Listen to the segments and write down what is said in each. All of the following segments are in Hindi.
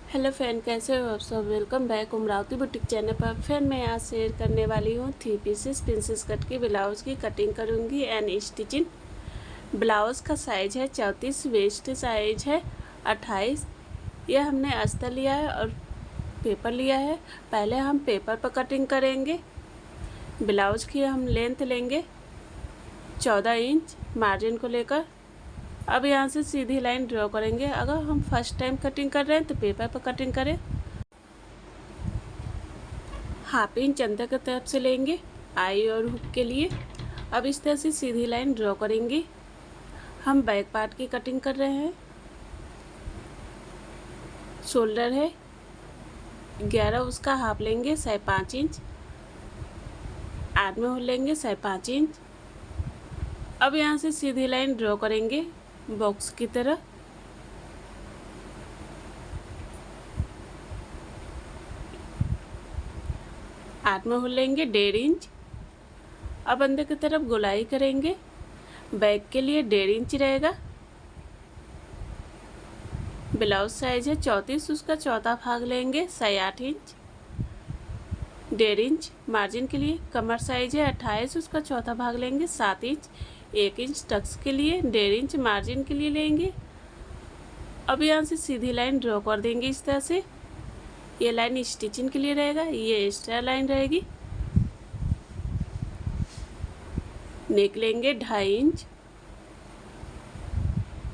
हेलो फ्रेंड, कैसे हो आप सब। Welcome back Amravati boutique channel पर। फ्रेंड मैं आज शेयर करने वाली हूँ 3 पीसेस प्रिंसेस कट की ब्लाउज़ की कटिंग करूँगी एंड स्टिचिंग। ब्लाउज़ का साइज़ है 34, वेस्ट साइज है 28। यह हमने अस्तर लिया है और पेपर लिया है। पहले हम पेपर पर कटिंग करेंगे। ब्लाउज़ की हम लेंथ लेंगे 14 इंच मार्जिन को लेकर। अब यहाँ से सीधी लाइन ड्रॉ करेंगे। अगर हम फर्स्ट टाइम कटिंग कर रहे हैं तो पेपर पर कटिंग करें। हाफ इंच अंदर की तरफ से लेंगे आई और हुक के लिए। अब इस तरह से सीधी लाइन ड्रॉ करेंगे। हम बैक पार्ट की कटिंग कर रहे हैं। शोल्डर है 11, उसका हाफ लेंगे 5.5 इंच। आर्म होल लेंगे 5.5 इंच। अब यहाँ से सीधी लाइन ड्रॉ करेंगे बॉक्स की तरह। आर्म होल लेंगे 1.5 इंच। अब अंदर की तरफ गोलाई करेंगे। बैक के लिए 1.5 इंच रहेगा। ब्लाउज साइज है 34, उसका चौथा भाग लेंगे 8.5 इंच। 1.5 इंच मार्जिन के लिए। कमर साइज है 28, उसका चौथा भाग लेंगे 7 इंच। 1 इंच टक्स के लिए 1.5 इंच मार्जिन के लिए लेंगे। अब यहाँ से सीधी लाइन ड्रॉ कर देंगे इस तरह से। ये लाइन स्टिचिंग के लिए रहेगा, ये एक्स्ट्रा लाइन रहेगी। नेक लेंगे 2.5 इंच।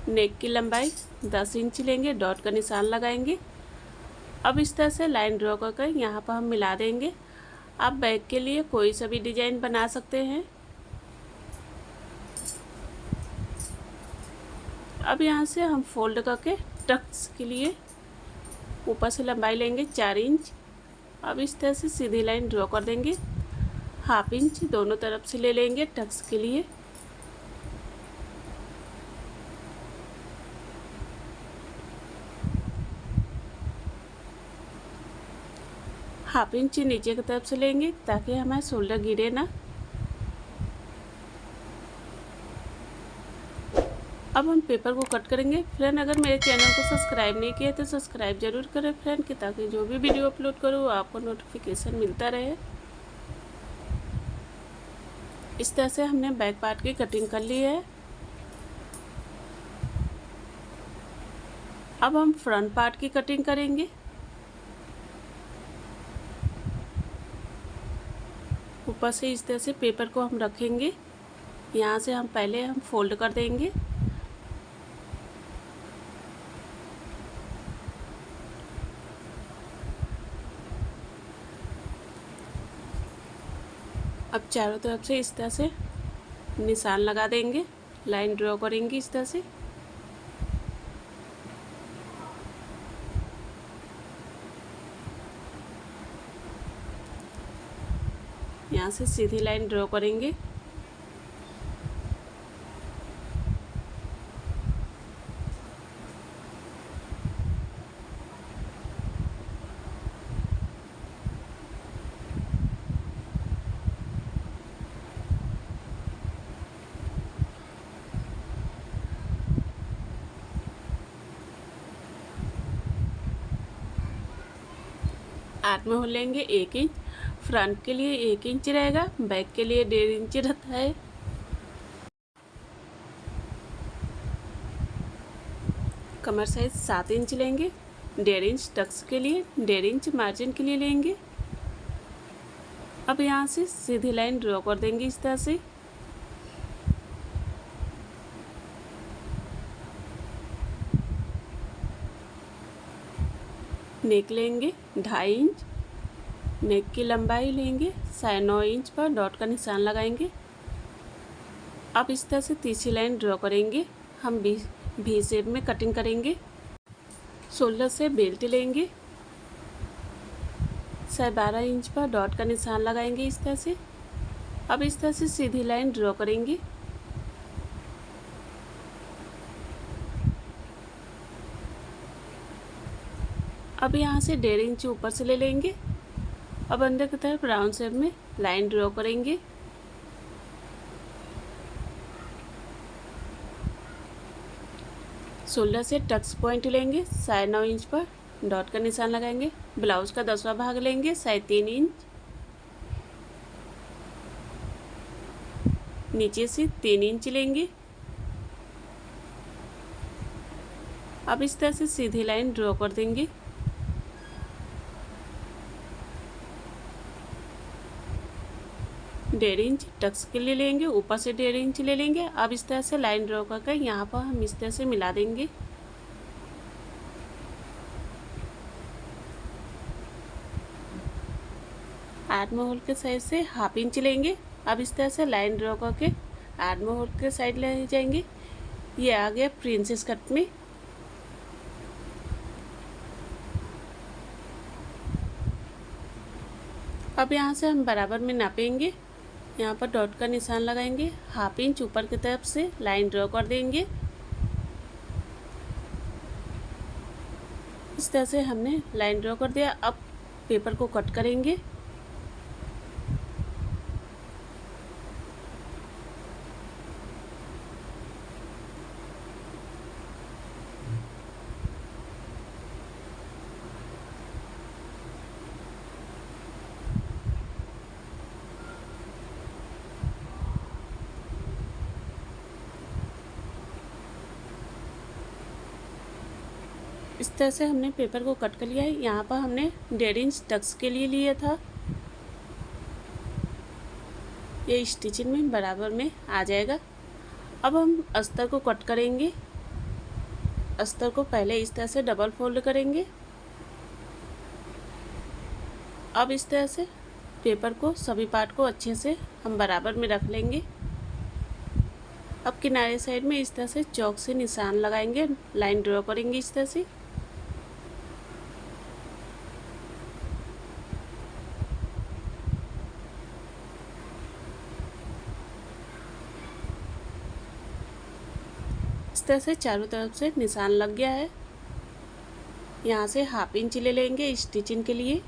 नेक की लंबाई 10 इंच लेंगे। डॉट का निशान लगाएंगे। अब इस तरह से लाइन ड्रॉ करके यहाँ पर हम मिला देंगे। आप बैक के लिए कोई सा भी डिजाइन बना सकते हैं। अब यहाँ से हम फोल्ड करके टक्स के लिए ऊपर से लंबाई लेंगे 4 इंच। अब इस तरह से सीधी लाइन ड्रॉ कर देंगे। हाफ इंच दोनों तरफ से ले लेंगे टक्स के लिए। हाफ इंच नीचे की तरफ से लेंगे ताकि हमारा शोल्डर गिरे ना। अब हम पेपर को कट करेंगे। फ्रेंड अगर मेरे चैनल को सब्सक्राइब नहीं किया तो सब्सक्राइब जरूर करें फ्रेंड, कि ताकि जो भी वीडियो अपलोड करूँ आपको नोटिफिकेशन मिलता रहे। इस तरह से हमने बैक पार्ट की कटिंग कर ली है। अब हम फ्रंट पार्ट की कटिंग करेंगे। ऊपर से इस तरह से पेपर को हम रखेंगे। यहाँ से हम पहले फोल्ड कर देंगे। अब चारों तरफ से इस तरह से निशान लगा देंगे। लाइन ड्रॉ करेंगे इस तरह से। यहाँ से सीधी लाइन ड्रॉ करेंगे। आर्म होल लेंगे 1 इंच। फ्रंट के लिए 1 इंच रहेगा, बैक के लिए 1.5 इंच रहता है। कमर साइज 7 इंच लेंगे। 1.5 इंच टक्स के लिए, 1.5 इंच मार्जिन के लिए लेंगे। अब यहाँ से सीधी लाइन ड्रॉ कर देंगे इस तरह से। नेक लेंगे 2.5 इंच। नेक की लंबाई लेंगे 9.5 इंच पर डॉट का निशान लगाएंगे। अब इस तरह से तीसरी लाइन ड्रॉ करेंगे। हम भी शेप में कटिंग करेंगे। शोल्डर से बेल्ट लेंगे 12.5 इंच पर डॉट का निशान लगाएंगे इस तरह से। अब इस तरह से सीधी लाइन ड्रॉ करेंगे। अब यहाँ से 1.5 इंच ऊपर से ले लेंगे। अब अंदर की तरफ राउंड शेप में लाइन ड्रॉ करेंगे। शोल्डर से टक्स पॉइंट लेंगे 9.5 इंच पर डॉट का निशान लगाएंगे। ब्लाउज़ का 10वां भाग लेंगे 3.5 इंच, नीचे से 3 इंच लेंगे। अब इस तरह से सीधी लाइन ड्रॉ कर देंगे। डेढ़ इंच टक्स के लिए लेंगे, ऊपर से 1.5 इंच ले लेंगे। अब इस तरह से लाइन ड्रॉ करके यहाँ पर हम इस तरह से मिला देंगे। आर्म होल के साइड से 1/2 इंच लेंगे। अब इस तरह से लाइन ड्रॉ करके आर्म होल के साइड ले जाएंगे। ये आ गया प्रिंसेस कट में। अब यहाँ से हम बराबर में नापेंगे। यहाँ पर डॉट का निशान लगाएंगे, 1/2 इंच ऊपर की तरफ से लाइन ड्रॉ कर देंगे। इस तरह से हमने लाइन ड्रॉ कर दिया। अब पेपर को कट करेंगे। इस तरह से हमने पेपर को कट कर लिया है। यहाँ पर हमने 1.5 इंच टक्स के लिए लिया था। ये स्टिचिंग में बराबर में आ जाएगा। अब हम अस्तर को कट करेंगे। अस्तर को पहले इस तरह से डबल फोल्ड करेंगे। अब इस तरह से पेपर को सभी पार्ट को अच्छे से हम बराबर में रख लेंगे। अब किनारे साइड में इस तरह से चौक से निशान लगाएंगे, लाइन ड्रॉ करेंगे इस तरह से। इस तरह से चारों तरफ से निशान लग गया है। यहाँ से 1/2 इंच ले लेंगे स्टिचिंग के लिए।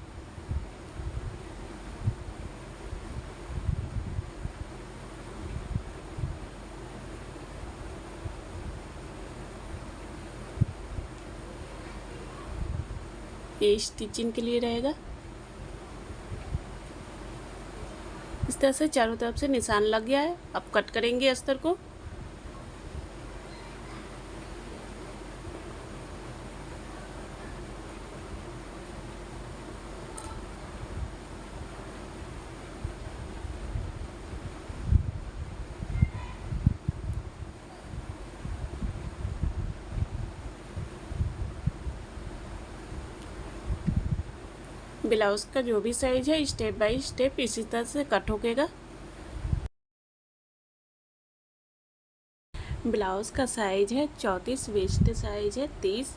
ये स्टिचिंग के लिए रहेगा। इस तरह से चारों तरफ से निशान लग गया है। अब कट करेंगे अस्तर को। ब्लाउज़ का जो भी साइज है स्टेप बाय स्टेप इसी तरह से कट होगा। ब्लाउज़ का साइज है 34, वेस्ट साइज है 30।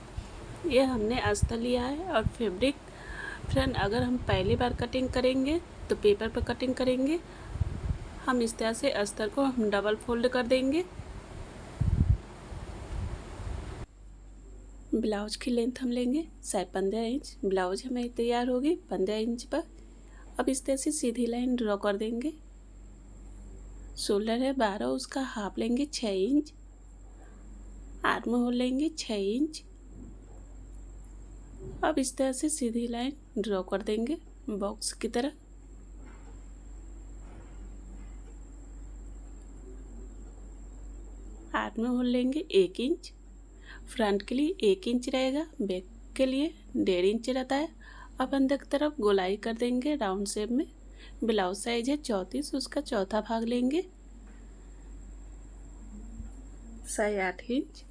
ये हमने अस्तर लिया है और फैब्रिक फ्रेंड अगर हम पहली बार कटिंग करेंगे तो पेपर पर कटिंग करेंगे। हम इस तरह से अस्तर को हम डबल फोल्ड कर देंगे। ब्लाउज की लेंथ हम लेंगे 15 इंच। ब्लाउज हमें तैयार होगी 15 इंच पर। अब इस तरह से सीधी लाइन ड्रॉ कर देंगे। शोल्डर है 12, उसका हाफ लेंगे 6 इंच। आर्म होल लेंगे 6 इंच। अब इस तरह से सीधी लाइन ड्रॉ कर देंगे बॉक्स की तरह। आर्म होल लेंगे 1 इंच। फ्रंट के लिए 1 इंच रहेगा, बैक के लिए 1.5 इंच रहता है। अब अंदर की तरफ गोलाई कर देंगे राउंड शेप में। ब्लाउज साइज है 34, उसका चौथा भाग लेंगे 8.5 इंच।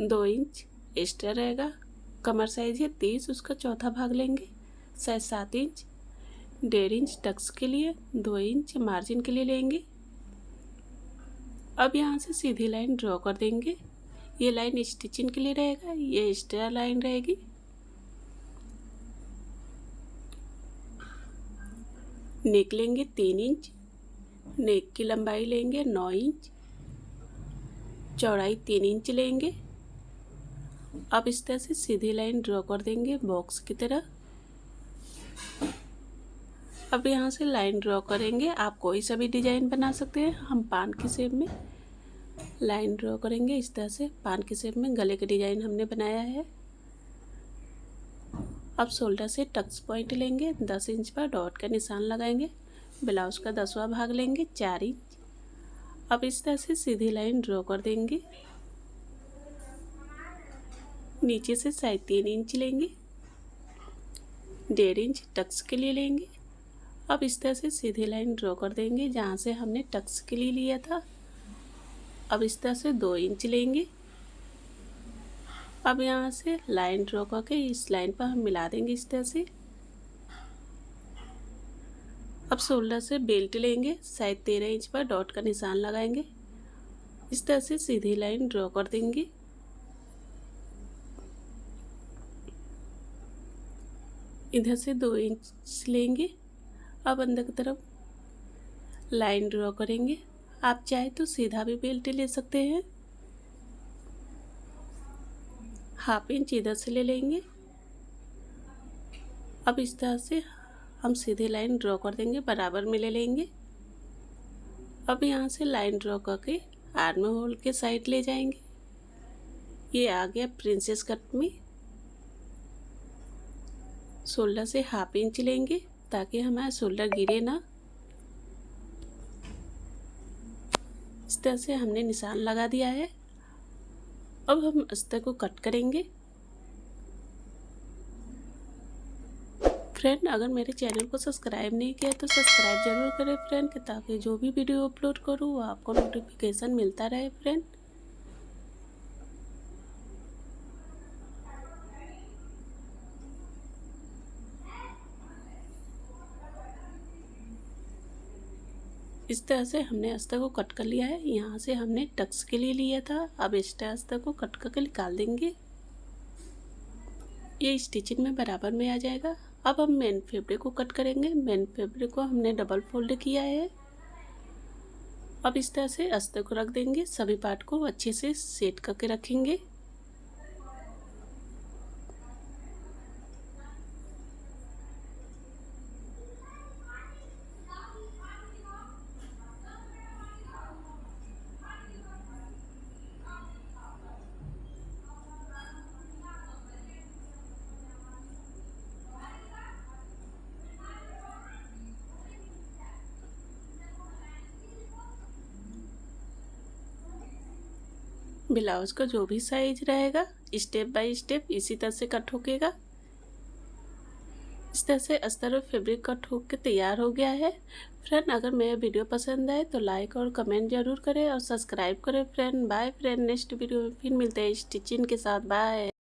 2 इंच एक्स्ट्रा रहेगा। कमर साइज है 30, उसका चौथा भाग लेंगे 7 इंच। 1.5 इंच टक्स के लिए, 2 इंच मार्जिन के लिए लेंगे। अब यहाँ से सीधी लाइन ड्रॉ कर देंगे। ये लाइन स्टिचिंग के लिए रहेगा, ये एक्स्ट्रा लाइन रहेगी। नेक लेंगे 3 इंच। नेक की लंबाई लेंगे 9 इंच। चौड़ाई 3 इंच लेंगे। अब इस तरह से सीधी लाइन ड्रॉ कर देंगे बॉक्स की तरह। अब यहाँ से लाइन ड्रॉ करेंगे। आप कोई सा भी डिजाइन बना सकते हैं। हम पान की शेप में लाइन ड्रॉ करेंगे। इस तरह से पान की शेप में गले का डिजाइन हमने बनाया है। अब शोल्डर से टक्स पॉइंट लेंगे, 10 इंच पर डॉट का निशान लगाएंगे। ब्लाउज का 10वां भाग लेंगे, 4 इंच। अब इस तरह से सीधी लाइन ड्रॉ कर देंगे। नीचे से साइड 3 इंच लेंगे, 1.5 इंच टक्स के लिए लेंगे। अब इस तरह से सीधी लाइन ड्रॉ कर देंगे जहाँ से हमने टक्स के लिए लिया था। अब इस तरह से 2 इंच लेंगे। अब यहाँ से लाइन ड्रॉ करके इस लाइन पर हम मिला देंगे इस तरह से। अब शोल्डर से बेल्ट लेंगे, साइड 13 इंच पर डॉट का निशान लगाएंगे। इस तरह से सीधी लाइन ड्रॉ कर देंगे। इधर से 2 इंच लेंगे। अब अंदर की तरफ लाइन ड्रॉ करेंगे। आप चाहे तो सीधा भी बेल्ट ले सकते हैं। 1/2 इंच इधर से ले लेंगे। अब इस तरह से हम सीधी लाइन ड्रॉ कर देंगे, बराबर में ले लेंगे। अब यहाँ से लाइन ड्रॉ करके आर्म होल के साइड ले जाएंगे। ये आ गया प्रिंसेस कट में। शोल्डर से 1/2 इंच लेंगे ताकि हमारा शोल्डर गिरे ना। इस तरह से हमने निशान लगा दिया है। अब हम अस्तर को कट करेंगे। फ्रेंड, अगर मेरे चैनल को सब्सक्राइब नहीं किया तो सब्सक्राइब जरूर करें फ्रेंड, ताकि जो भी वीडियो अपलोड करूँ वो आपको नोटिफिकेशन मिलता रहे फ्रेंड। इस तरह से हमने अस्तर को कट कर लिया है। यहाँ से हमने टक्स के लिए लिया था। अब एक्स्ट्रा अस्तर को कट करके निकाल देंगे। ये स्टिचिंग में बराबर में आ जाएगा। अब हम मेन फैब्रिक को कट करेंगे। मेन फैब्रिक को हमने डबल फोल्ड किया है। अब इस तरह से अस्तर को रख देंगे। सभी पार्ट को अच्छे से सेट करके रखेंगे। ब्लाउज का जो भी साइज रहेगा स्टेप बाय स्टेप इसी तरह से कट होकेगा। इस तरह से अस्तर और फैब्रिक कट होकर तैयार हो गया है। फ्रेंड, अगर मेरा वीडियो पसंद आए तो लाइक और कमेंट जरूर करें और सब्सक्राइब करें friend. Bye friend, next video में फिर मिलते हैं स्टिचिंग के साथ। बाय।